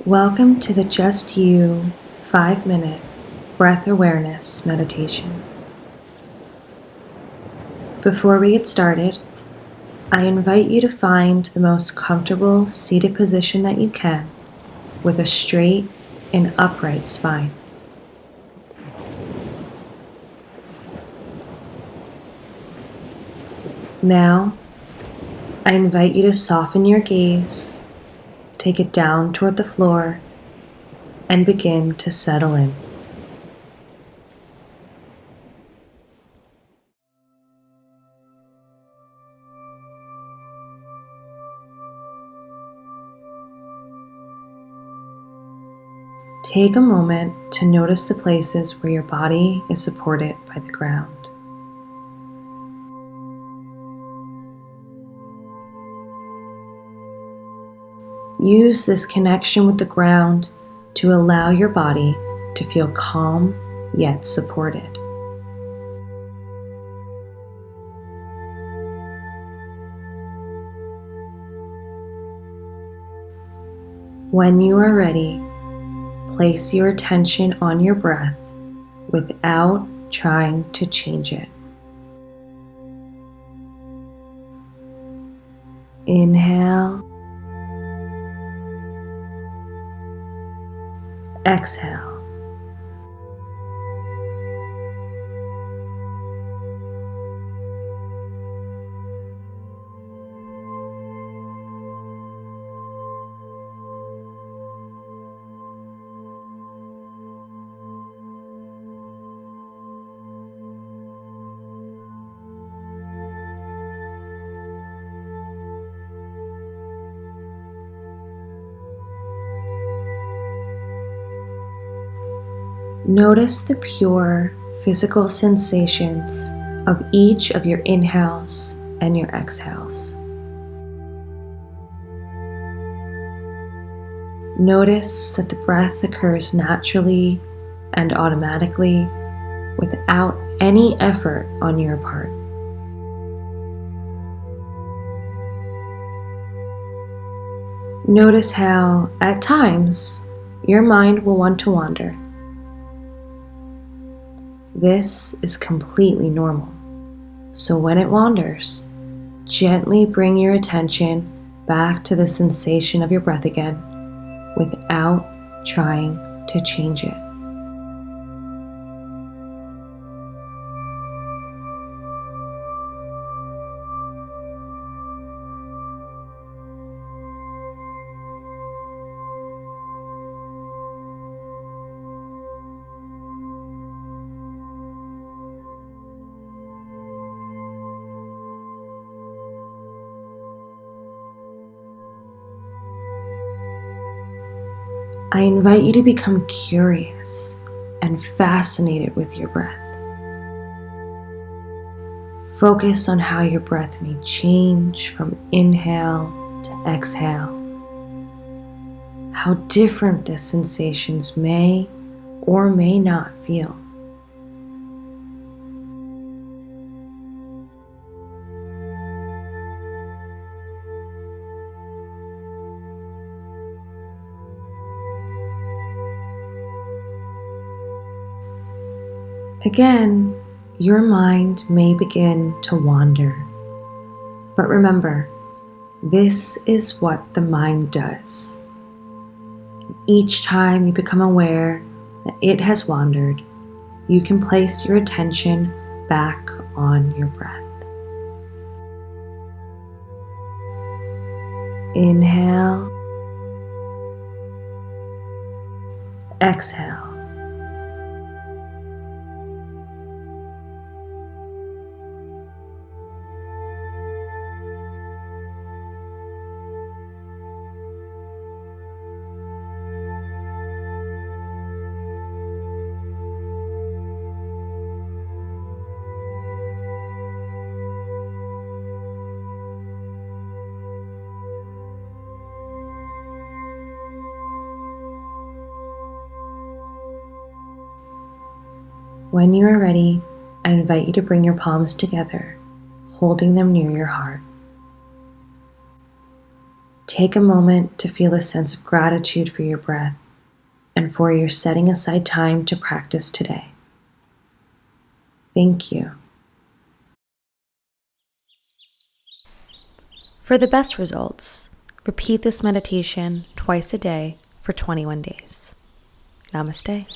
Welcome to the Just You 5-minute breath awareness meditation. Before we get started, I invite you to find the most comfortable seated position that you can with a straight and upright spine. Now, I invite you to soften your gaze, take it down toward the floor, and begin to settle in. Take a moment to notice the places where your body is supported by the ground. Use this connection with the ground to allow your body to feel calm yet supported. When you are ready, place your attention on your breath without trying to change it. Inhale. Exhale. Notice the pure physical sensations of each of your inhales and your exhales. Notice that the breath occurs naturally and automatically without any effort on your part. Notice how, at times, your mind will want to wander. This is completely normal, so when it wanders, gently bring your attention back to the sensation of your breath again without trying to change it. I invite you to become curious and fascinated with your breath. Focus on how your breath may change from inhale to exhale, how different the sensations may or may not feel. Again, your mind may begin to wander, but remember, this is what the mind does. Each time you become aware that it has wandered, you can place your attention back on your breath. Inhale. Exhale. When you are ready, I invite you to bring your palms together, holding them near your heart. Take a moment to feel a sense of gratitude for your breath and for your setting aside time to practice today. Thank you. For the best results, repeat this meditation twice a day for 21 days. Namaste.